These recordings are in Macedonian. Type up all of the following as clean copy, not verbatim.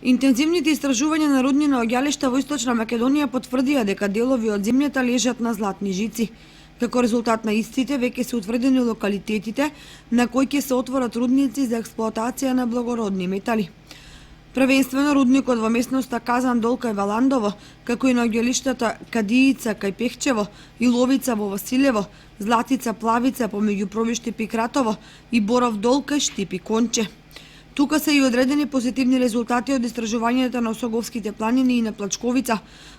Интензивните истражувања на рудни наоѓалишта во Источна Македонија потврдија дека делови од земјата лежат на златни жици. Како резултат на истите, веќе се утврдени локалитетите на кои ќе се отворат рудници за експлоатација на благородни метали. Првенствено рудникот во местноста Казан Дол кај Валандово, како и наоѓалиштата Кадиица кај Пехчево, Иловица во Василево, Златица Плавица помеѓу Провиштип и Кратово и Боров Дол кај Штип и Конче. Тука се и одредени позитивни резултати од истражувањата на Осоговските планини и на Плачковица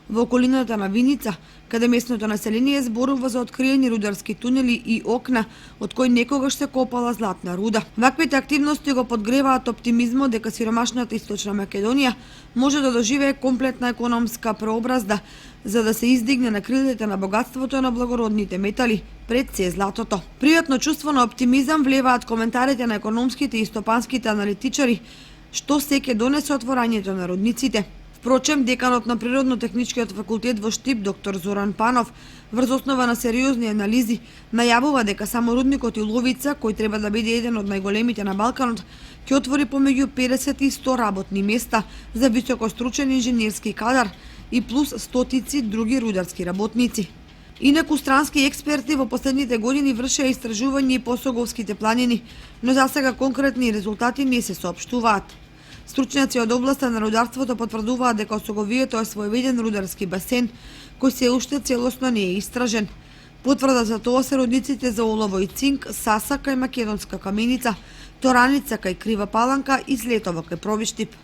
во околината на Виница, каде местното население зборува за откриени рударски тунели и окна, од кои некогаш се копала златна руда. Ваквите активности го подгреваат оптимизмот дека сиромашната Источна Македонија може да доживее комплетна економска преобразда, за да се издигне на крилите на богатството на благородните метали, пред се златото. Пријатно чувство на оптимизам влеваат коментарите на економските и стопанските аналитичари, што се ќе донесе отворањето на рудниците. Впрочем, деканот на Природно-техничкиот факултет во Штип, доктор Зоран Панов, врз основа на сериозни анализи, најавува дека само рудникот Иловица, кој треба да биде еден од најголемите на Балканот, ќе отвори помеѓу 50 и 100 работни места за високостручен инженерски кадар и плюс стотици други рударски работници. Инаку странски експерти во последните години вршеа истражување и по Осоговските планини, но засега конкретни резултати не се соопштуваат. Стручњаци од областа на рударството потврдуваат дека Осоговието е своевиден рударски басен, кој се уште целосно не е истражен. Потврда за тоа се рудниците за олово и цинк, Саса кај Македонска каменица, Тораница кај Крива Паланка и Злетово кај Провиштип.